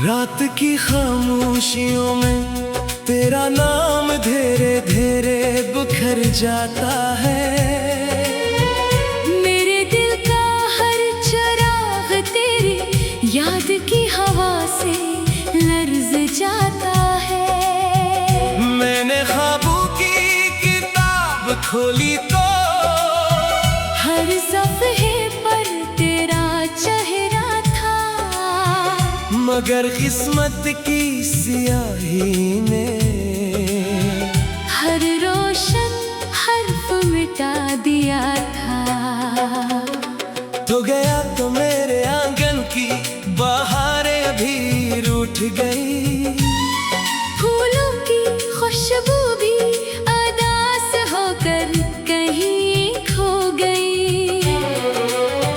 रात की खामोशियों में तेरा नाम धीरे धीरे बिखर जाता है। मेरे दिल का हर चिराग तेरी याद की हवा से लर्ज जाता है। मैंने ख्वाबों की किताब खोली तो हर सफ़हे पर तेरा चेहरा था, मगर किस्मत की स्याही ने हर रोशन हर्फ मिटा दिया था। तो गया तो मेरे आंगन की बहारें भी रूठ गई, फूलों की खुशबू भी अदास होकर कहीं खो गई।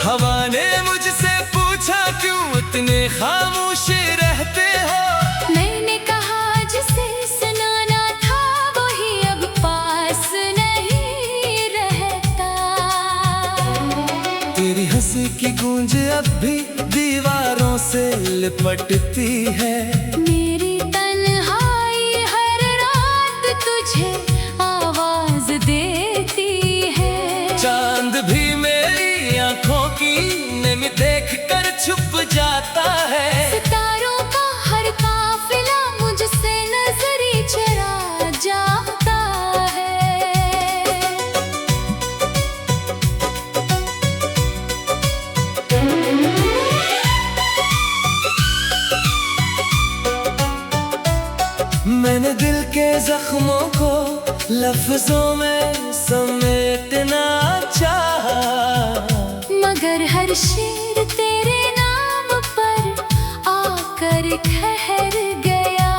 हवा ने मुझसे पूछा क्यों इतने खामोश रहते हो। मैंने कहा जिसे सुनाना था वही अब पास नहीं रहता। तेरी हंसी की गूंज अब भी दीवारों से लिपटती है। मेरी तन्हाई हर रात तुझे आवाज देती है। चांद भी मेरी आंखों की नमी देख कर छुप जाता है। सितारों का हर काफिला मुझसे नजरी चरा जाता है। मैंने दिल के जख्मों को लफ्जों में समेटना चाहा, मगर हर शेर तेरे नाम पर आकर ठहर गया।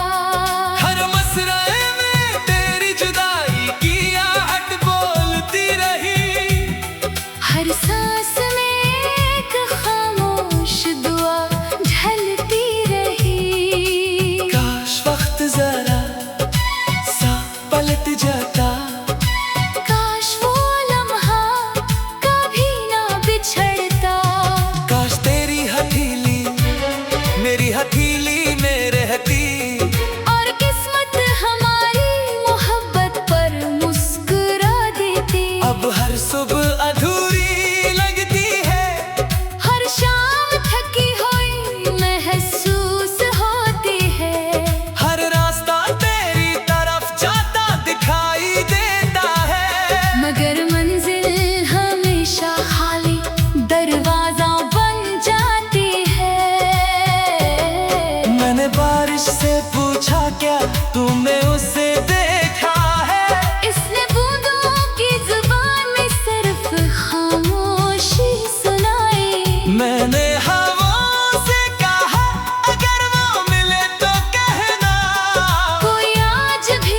हर मसरे में तेरी जुदाई की आहट बोलती रही, हर सांस में एक खामोश दुआ ढलती रही। काश वक्त जरा सा पलट जाता, काश वो लम्हा कभी ना बिछड़ता। काश तेरी हथेली मेरी हथेली में रहती, और किस्मत हमारी मोहब्बत पर मुस्कुरा देती। अब हर सुबह अधूरी लगती है, हर शाम थकी हुई महसूस होती है। हर रास्ता तेरी तरफ जाता दिखाई देता है। मगर मंजिल हमेशा खाली दरवाजा बन जाती है। मैंने बारिश से पूछा क्या तुमने उसे देखा है। इसने बूंदों की जुबान में सिर्फ खामोशी सुनाई। मैंने हवाओं से कहा अगर वो मिले तो कहना, कोई आज भी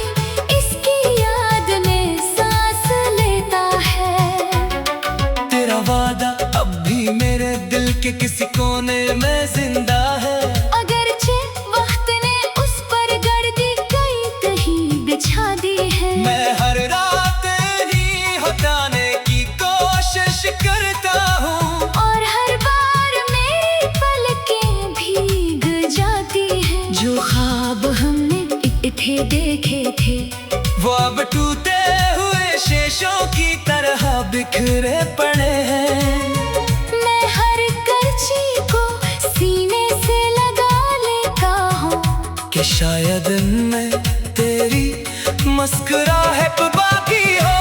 इसकी याद में सांस लेता है। तेरा वादा अब भी मेरे दिल के किसी कोने में जिंदा है। अगरचे वक्त ने उस पर गर्दी कहीं बिछा दी है। मैं हर रात ही हटाने की कोशिश करता हूँ, और हर बार मेरी पलकें भीग जाती हैं। जो ख्वाब हमने इकट्ठे देखे थे वो अब टूटे हुए शेषों की तरह बिखरे पड़े हैं। मैं हर करची को सीने से लगा लेता हूँ कि शायद मैं तेरी मुस्कुराहट बाकी हो।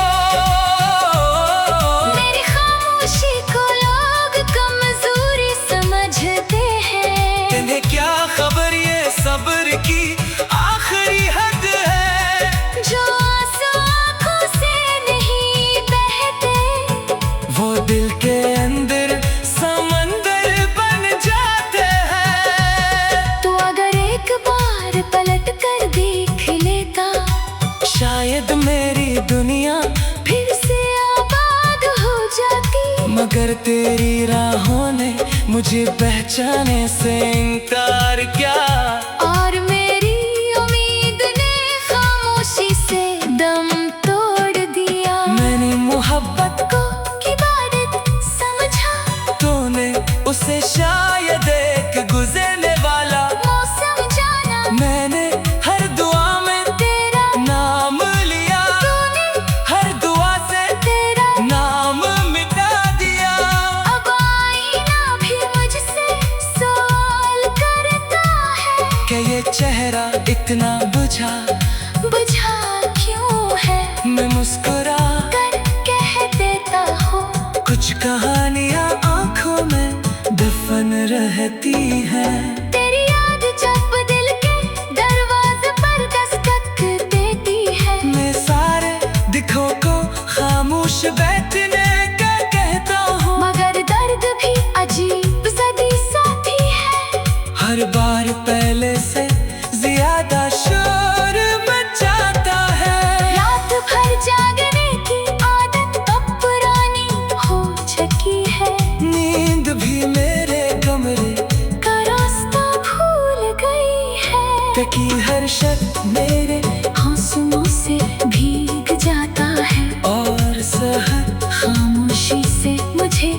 मेरी खामोशी को लोग कमजोरी समझते हैं। इन्हें क्या खबर ये सब्र की आखिरी हद है। जो आंसू आँखों से नहीं बहते वो दिल के अंदर समंदर बन जाते हैं। तो अगर एक बार पलट कर देख लेता, शायद मेरी दुनिया फिर से आबाद हो जाती। मगर तेरी राहों ने मुझे पहचाने से इनकार क्या। और मेरी उम्मीद ने खामोशी से दम तोड़ दिया। मैंने मोहब्बत को इबादत समझा, तूने उसे शायद एक गुजरने वाला मौसम जाना। मैंने हर दुआ में तेरा नाम लिया, तूने हर दुआ से तेरा नाम मिटा दिया। अब आईना भी मुझसे सवाल करता है कि ये चेहरा इतना बुझा क्यों है। मैं मुस्कुरा कर कह देता हूँ, कुछ कहानियाँ आंखों में दफन रहती हैं। तेरी याद जब दिल के दरवाजे पर दस्तक देती है। मैं सारे दिखों को खामोश बैठने का कहता हूँ, मगर दर्द भी अजीब सदी साथी है। हर बार पहले से ज्यादा शोर मचाता है। रात भर जागने की आदत अब पुरानी हो चुकी है। नींद भी मेरे कमरे का रास्ता भूल गई है। तकी हर शक मेरे आंसुओं से भीग जाता है। और सहर खामोशी से मुझे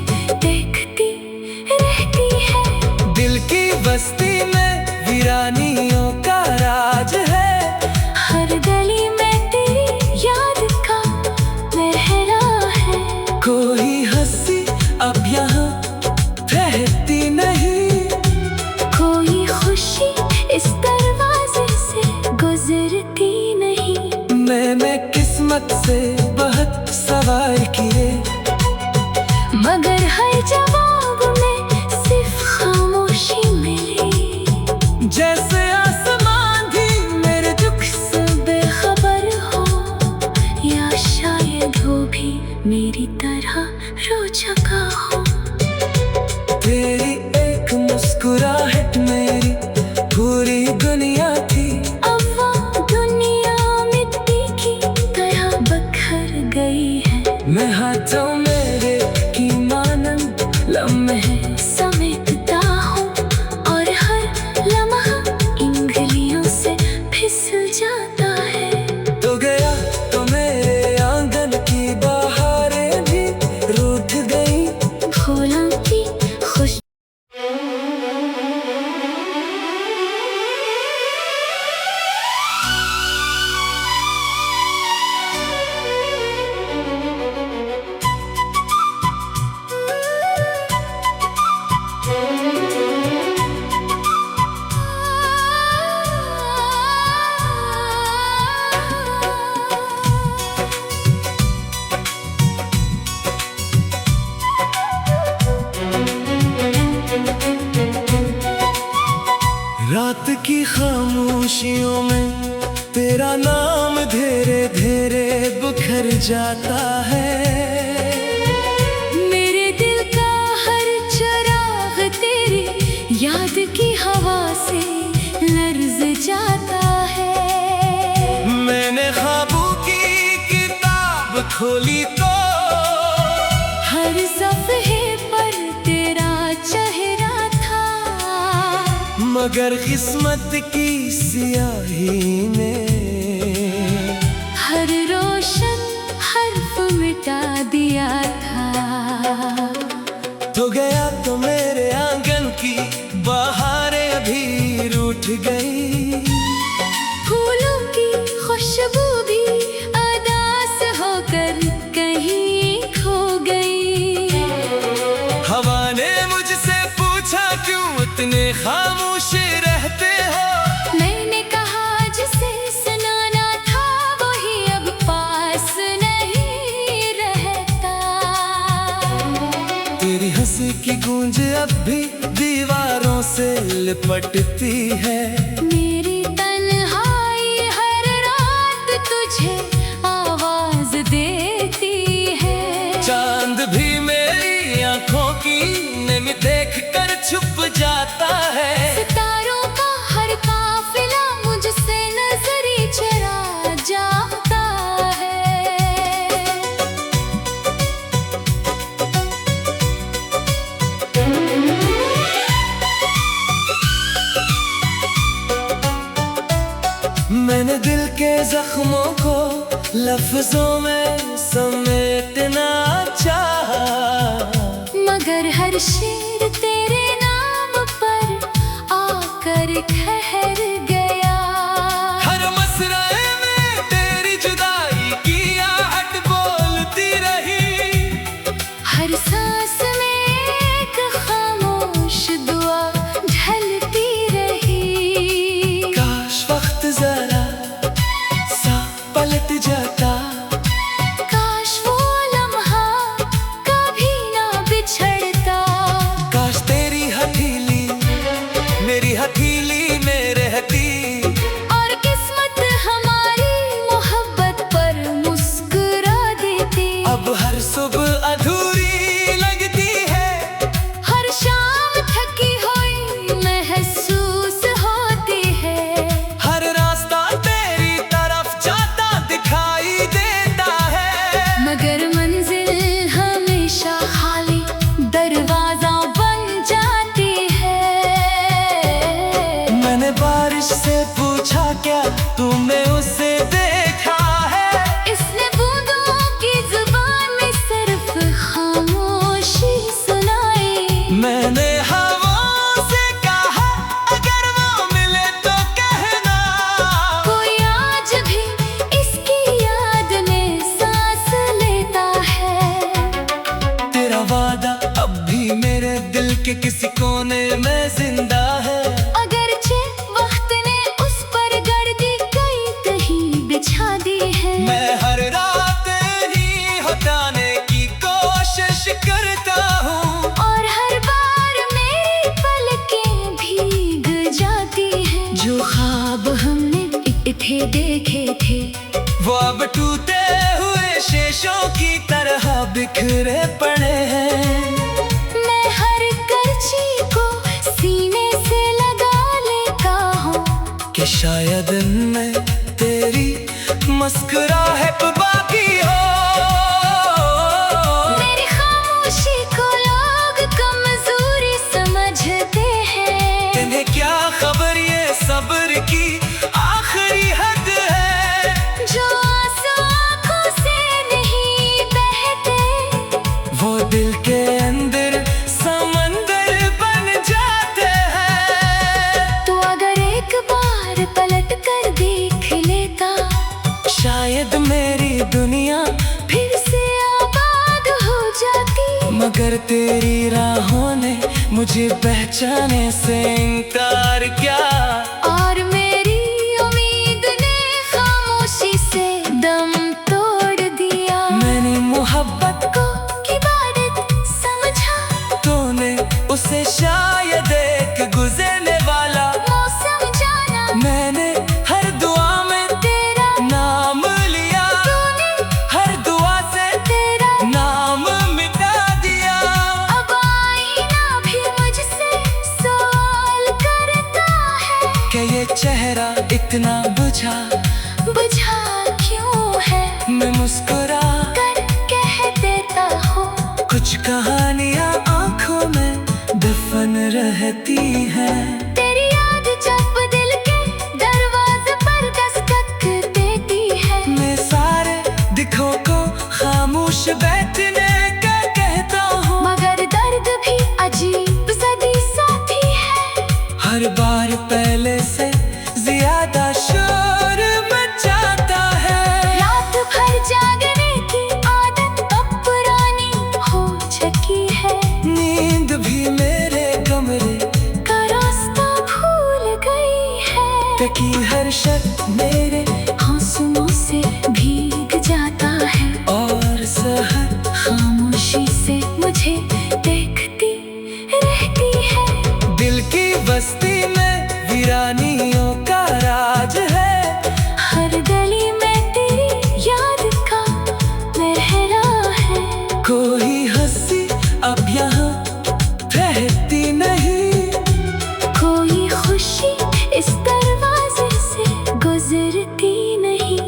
देखती रहती है। दिल की बस्ती में वीरानियों का राज है। हर गली में तेरी याद का लहरा है। कोई हंसी अब यहाँ रहती नहीं, कोई खुशी इस दरवाजे से गुजरती नहीं। मैंने किस्मत से बहुत सवाल किए, मगर हर जवाब में सिर्फ खामोशी मिली। जैसे आसमान भी मेरे दुख से बेखबर हो, या शायद वो भी मेरी तरह रो चुका हो। तेरी एक मुस्कुराहट मेरी पूरी दुनिया थी। अब वो दुनिया मिट्टी की तरह बखर गई है। मैं हाथों मेरे की मानंद लम्हे समेटता हूँ और हर लम्हा इंगलियों से फिसल जाता है। तो गया तो मेरे आंगन की बहारें भी रूठ गई। फूलों की खुश रात की खामोशियों में तेरा नाम धीरे धीरे बिखर जाता है। मेरे दिल का हर चिराग तेरी याद की हवा से लर्ज जाता है। मैंने ख्वाबों की किताब खोली तो हर सफ़हे पर तेरा चेहरा था, मगर किस्मत की सियाही ने हर रोशन हर्फ मिटा दिया था। तो गया तो मेरे आंगन की बहारें अभी रूठ गई। फूलों की खुशबू भी अदास होकर कहीं खो गई। हवा ने मुझसे पूछा क्यों इतने खामोश रहते हो। मैंने कहा जिसे सुनाना था वही अब पास नहीं रहता। तेरी हंसी की गूंज अब भी दीवारों से लिपटती है। मेरी तन्हाई हर रात तुझे आवाज देती है। चांद भी मेरी आंखों की नमी देख कर छुप जाता है। सितारों का हर काफिला मुझसे नजरी चरा जाता है। जख्मों को लफ्जों में समेटना चाहा, मगर हर शेर तेरे नाम पर आकर ठहर गया। हर मसरे में तेरी जुदाई की आहट बोलती रही, हर सांस में एक खामोश दुआ ढलती रही। काश वक्त जरा सा पलट जाता, काश वो लम्हा कभी ना बिछड़ता। काश तेरी हथेली मेरी हथेली में रहती, और किस्मत हमारी मोहब्बत पर मुस्कुरा देती। अब हर सुबह अधूरी लगती है, हर शाम थकी हुई महसूस होती है। हर रास्ता तेरी तरफ जाता दिखाई देता है, मगर मंजिल हमेशा खाली दरवाजा बन जाती है। मैंने बारिश से पूछा क्या तुमने उसे देखा है, इसने बूंदों की जुबान में सिर्फ खामोशी सुनाई। मैंने हवाओं से कहा अगर वो मिले तो कहना, कोई आज भी इसकी याद में सांस लेता है। तेरा वादा अब भी मेरे दिल के किसी कोने में जिंदा है। अगरचे वक्त ने उस पर गर्दी कई कहीं बिछा दी है। मैं हर रात ही हटाने की कोशिश करता हूँ, और हर बार मेरी पलकें भीग जाती हैं। जो ख्वाब हमने इकट्ठे देखे थे, वो अब टूटे हुए शीशों की तरह बिखरे पड़े हैं। मैं हर करची को सीने से लगा लेता हूँ कि शायद मैं तेरी मुस्कुराहट बाकी हो। मेरी खामोशी को लोग कमजोरी समझते हैं। इन्हें क्या खबर ये सब्र की आखिरी हद है, जो आंसू आंखों से नहीं बहते, वो दिल के अंदर समंदर बन जाते हैं। तो अगर एक बार पलट कर देख लेता, शायद मेरी दुनिया फिर से आबाद हो जाती। मगर तेरी राहों ने मुझे पहचाने से इनकार किया, और मेरी उम्मीद ने खामोशी से दम तोड़ दिया। मैंने मोहब्बत को इबादत समझा, तूने उसे शायद एक गुजरने वाला मौसम जाना। मैंने हर दुआ में तेरा नाम लिया, तूने हर दुआ से तेरा नाम मिटा दिया। अब आईना भी मुझसे सवाल करता है कि ये चेहरा इतना बुझा क्यों है। मैं मुस्कुरा कर कह देता हूँ, कुछ कहानियां आंखों में दफन रहती हैं। तेरी याद जब दिल के दरवाजे पर दस्तक देती है। मैं सारे दिखों को खामोश बैठने का कहता हूँ, मगर दर्द भी अजीब सदी साथी है। हर बार पहले से ज्यादा शोर मचाता है। रात भर जागने की आदत अब पुरानी हो चुकी है। नींद भी मेरे कमरे का रास्ता भूल गई है। तकी हर शक मेरे आंसुओं से भीग जाता है। और सहर खामोशी से मुझे देखती रहती है। दिल की बस्ती में वीरानियों का राज है। हर गली में तेरी याद का लहरा है। कोई हंसी अब यहाँ ठहरती नहीं, कोई खुशी इस दरवाजे से गुजरती नहीं।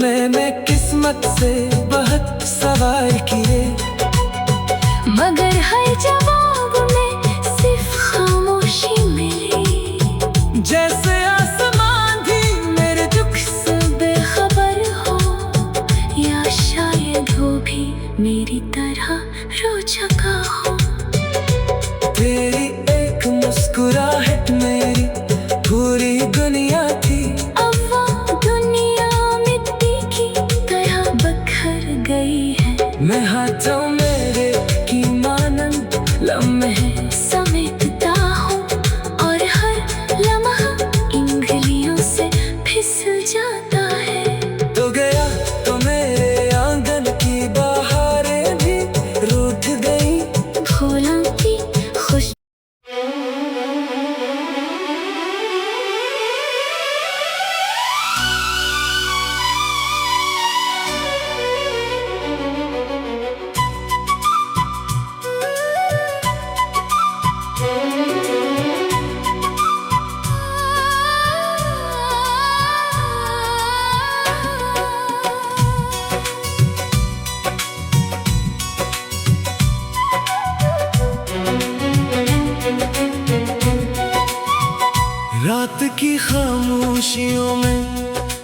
मैंने किस्मत से बहुत सवाल किए, मगर हर जवाब में सिर्फ खामोशी मिली। जैसे आसमान भी मेरे दुख से बेखबर खामोशियों में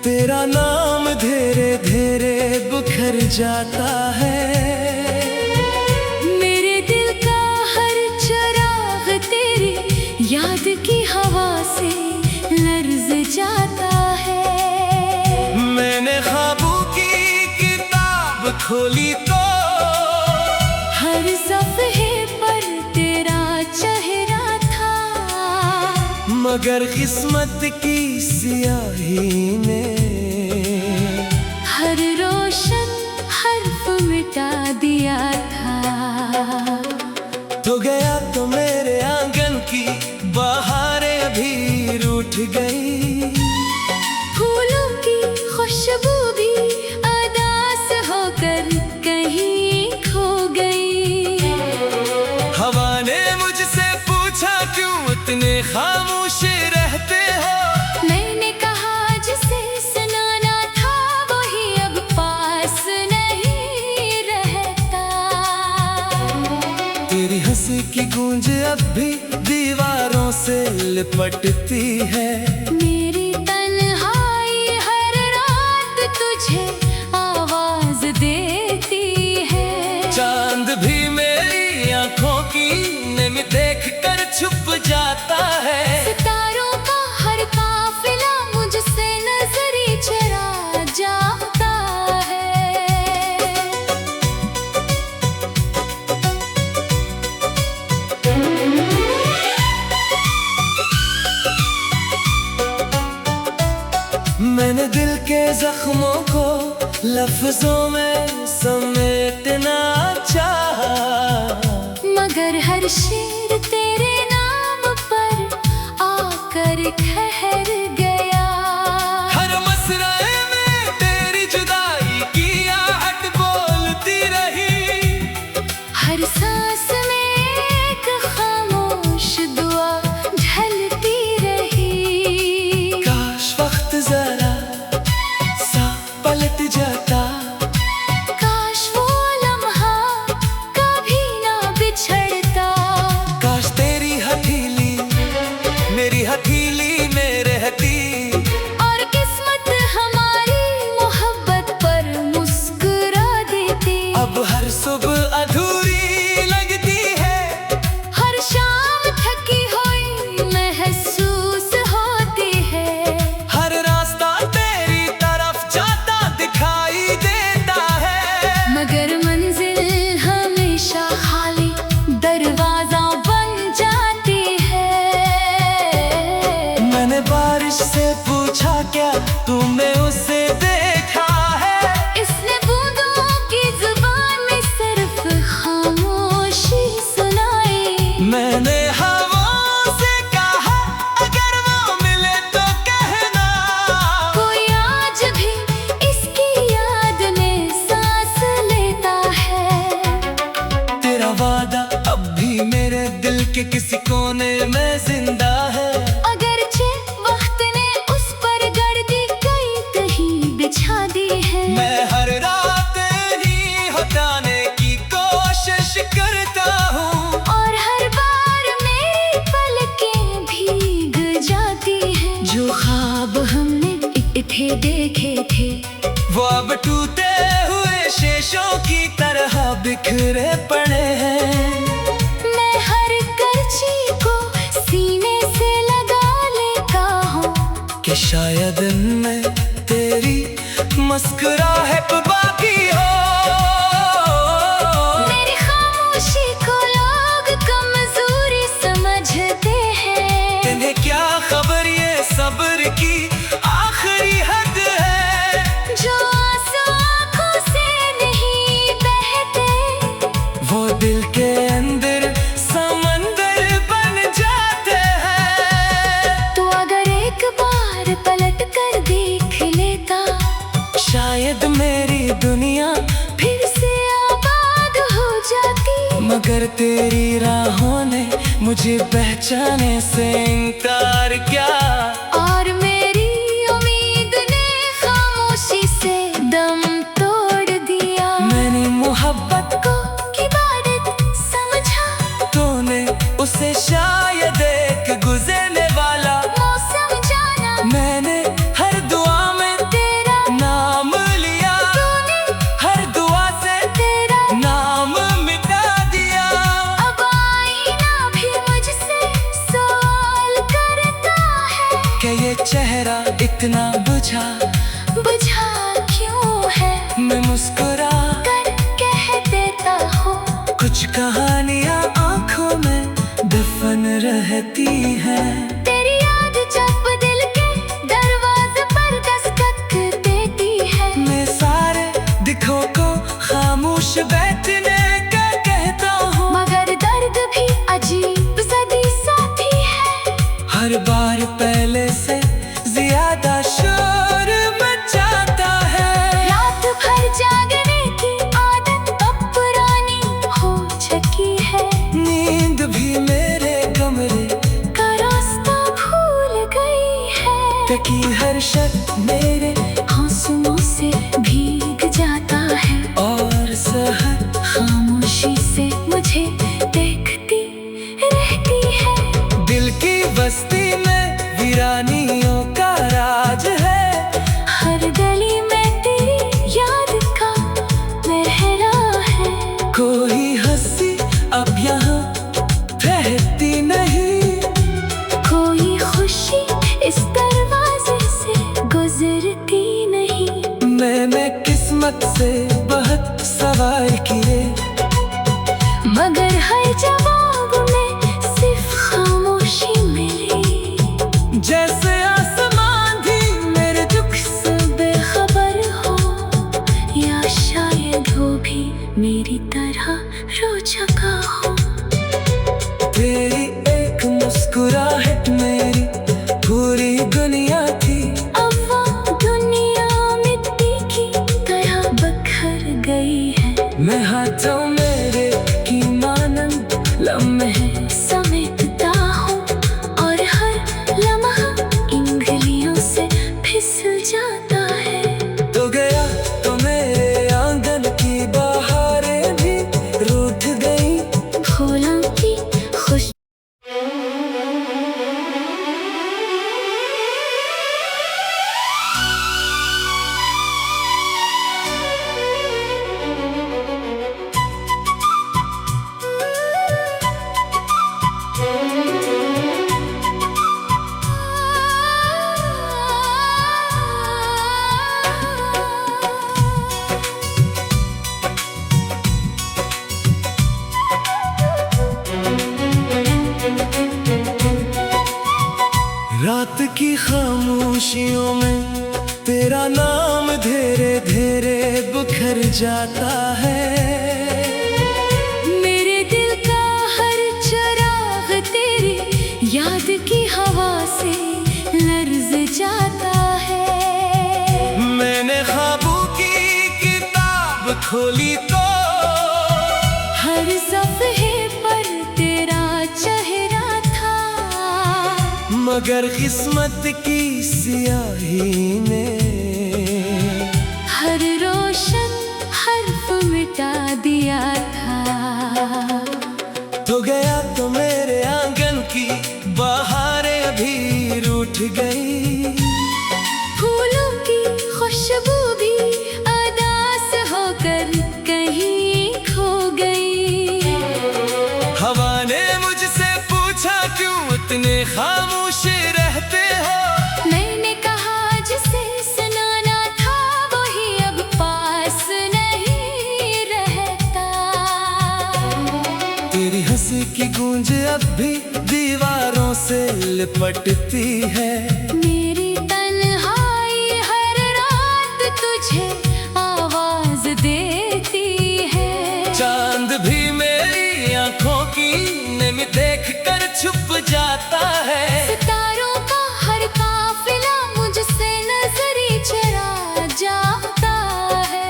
तेरा नाम धीरे धीरे बिखर जाता है। मेरे दिल का हर चिराग तेरी याद की हवा से लर्ज जाता है। मैंने ख्वाबों की किताब खोली तो हर सफ़हे पर तेरा चेहरा था, मगर किस्मत की स्याही ने हर रोशन हर्फ मिटा दिया था। तो गया तो मेरे आंगन की बहारें भी रूठ गई, फूलों की खुशबू भी अदास होकर कहीं खो गई। हवा ने मुझसे पूछा क्यों इतने खामोश रहते हो। मैंने कहा जिसे सुनाना था वही अब पास नहीं रहता। तेरी हंसी की गूंज अब भी दीवारों से लिपटती है। मेरी तन्हाई हर रात तुझे आवाज देती है। चांद भी मेरी आंखों की नमी देख कर छुप जाता है। सितारों का हर काफिला मुझसे नजरी चरा जाता है। मैंने दिल के जख्मों को लफ्जों में समेटना चाहा, मगर हर शेर तेरे नाम पर आकर ठहर गया। हर मसरे में तेरी जुदाई की आहट बोलती रही, हर सांस में एक खामोश दुआ ढलती रही। काश वक्त जरा सा पलट जाता, काश वो लम्हा कभी ना बिछड़ता। काश तेरी हथेली मेरी हथेली में रहती, और किस्मत हमारी मोहब्बत पर मुस्कुरा देती। अब हर सुबह अधूरी लगती है, हर शाम थकी हुई महसूस होती है। हर रास्ता तेरी तरफ जाता दिखाई देता है। मगर मंजिल हमेशा खाली दरवाजा बन जाती है। मैंने बारिश से पूछा क्या तुमने उसे देखा है। इसने बूंदों की जुबान में सिर्फ खामोशी सुनाई। मैंने हवाओं से कहा अगर वो मिले तो कहना, कोई आज भी इसकी याद में सांस लेता है। तेरा वादा अब भी मेरे दिल के किसी कोने में जिंदा है। अगरचे वक्त ने उस पर गर्दी कई कहीं बिछा दी है। मैं हर रात ही हटाने की कोशिश करता हूँ, और हर बार मेरी पलकें भीग जाती हैं। जो ख्वाब हमने इकट्ठे देखे थे वो अब टूटे हुए शेषों की तरह बिखरे पड़े हैं। मैं हर करची को सीने से लगा लेता हूँ कि शायद मैं तेरी मुस्कुराहट बाकी हो। मेरी खामोशी को लोग कमजोरी समझते हैं। इन्हें क्या खबर ये सब्र की आखिरी हद है। जो आंसू आँखों से नहीं बहते वो दिल के अंदर समंदर बन जाते हैं। तो अगर एक बार पलट कर देख लेता, शायद मेरी दुनिया फिर से आबाद हो जाती। मगर तेरी राहों ने मुझे पहचाने से इनकार किया। और मेरी उम्मीद ने खामोशी से दम तोड़ दिया। मैंने मोहब्बत को इबादत समझा, तूने उसे शायद एक गुजरने वाला मौसम जाना चेहरा इतना बुझा क्यों है? मैं मुस्कुरा कर कह देता हूँ, कुछ कहानियाँ आंखों में दफन रहती है। तेरी याद जब दिल के दरवाजे पर दस्तक देती है। मैं सारे दिखों को खामोश बैठने का कहता हूँ, मगर दर्द भी अजीब सदी साथी है। हर बार पहले से ज्यादा शोर मचाता है। रात भर जागने की आदत अब पुरानी हो चुकी है। नींद भी मेरे कमरे का रास्ता भूल गई है। तकी हर शक मेरे आंसुओं से भीग जाता है, और सहर खामोशी से मुझे देखती रहती है। दिल की बस्ती में वीरानियों का राज है। हर गली में तेरी याद का लहरा है। कोई हंसी अब यहाँ रहती नहीं, कोई खुशी इस दरवाजे से गुजरती नहीं। मैंने किस्मत से बहुत सवाल किए, मगर हर जवाब में सिर्फ खामोशी मिली। जैसे आसमान भी मेरे दुख से बेखबर हो, या शायद वो भी मेरी तरह रो चुका हो। तेरी एक मुस्कुराहट मेरी पूरी दुनिया थी। अब वो दुनिया मिट्टी की तरह बिखर गई है। मैं हाथों मेरे की मानंद लम्हे समेटता हूँ, और हर लम्हा इंगलियों से फिसल जाता है। तो गया तो मेरे आंगन की बहारें भी रूठ गई। फूलों की खुश रात की खामोशियों में तेरा नाम धीरे धीरे बिखर जाता है। मेरे दिल का हर चिराग तेरी याद की हवा से लर्ज जाता है। मैंने ख्वाबों की किताब खोली तो हर सफ़े पर तेरा चेहरा था, मगर किस्मत की स्याही ने हर रोशन हर्फ मिटा दिया था। तो गया तो मेरे आंगन की बहारें भी रूठ गई। फूलों की खुशबू भी अदास होकर कहीं खो गई। हवा ने मुझसे पूछा क्यों इतने खामोश रहते हो। मैंने कहा जिसे सुनाना था वही अब पास नहीं रहता। तेरी हंसी की गूंज अब भी दीवारों से लिपटती है। मेरी तन्हाई हर रात तुझे आवाज देती है। चांद भी मेरी आंखों की नमी देख कर छुप जाता है। सितारों का हर काफिला मुझसे नजरी चरा जाता है।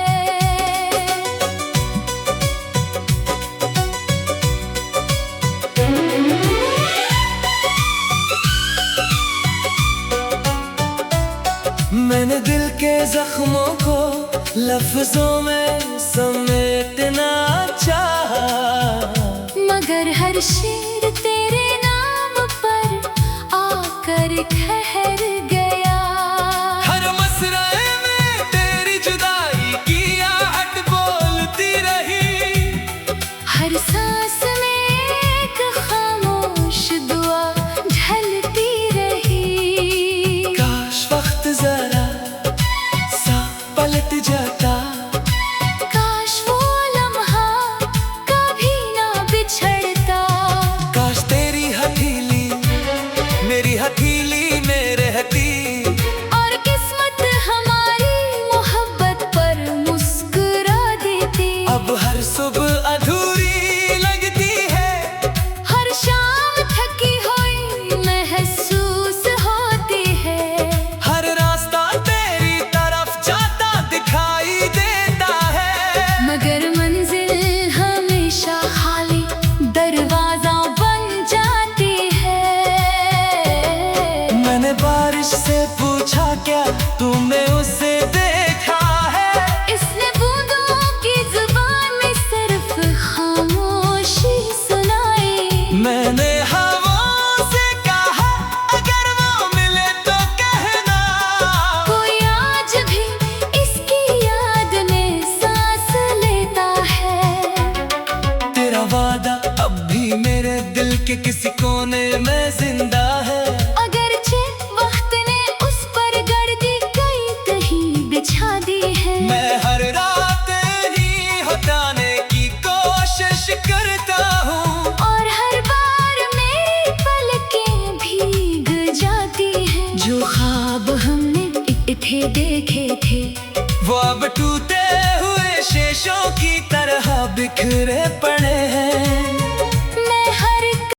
मैंने दिल के जख्मों को लफ्जों में समेटना चाहा, मगर हर शेर तेरे नाम पर आकर ठहर गया। हर मसरे में तेरी जुदाई की आहट बोलती रही। हर सांस में एक खामोश दुआ ढलती रही। काश हथेली में रहती। और किस्मत हमारी मोहब्बत पर मुस्कुरा देती। अब हर सुबह अधूरी लगती है, हर शाम थकी हुई महसूस होती है। हर रास्ता तेरी तरफ जाता दिखाई देता है, मगर मंजिल हमेशा खाली दरवाजा बन जाती है। मैंने बारिश से पूछा क्या तुमने उसे देखा है? इसने बूंदों की जुबान में सिर्फ खामोशी सुनाई। मैंने हवाओं से कहा अगर वो मिले तो कहना, कोई आज भी इसकी याद में सांस लेता है। तेरा वादा अब भी मेरे दिल के किसी कोने में जिंदा है। अगरचे वक्त ने उस पर गर्दी कई कहीं बिछा दी है। मैं हर रात ही हटाने की कोशिश करता हूँ, और हर बार मेरी पलकें भीग जाती हैं। जो ख्वाब हमने इकट्ठे देखे थे, वो अब टूटे हुए शेषों की तरह बिखरे पड़े हैं।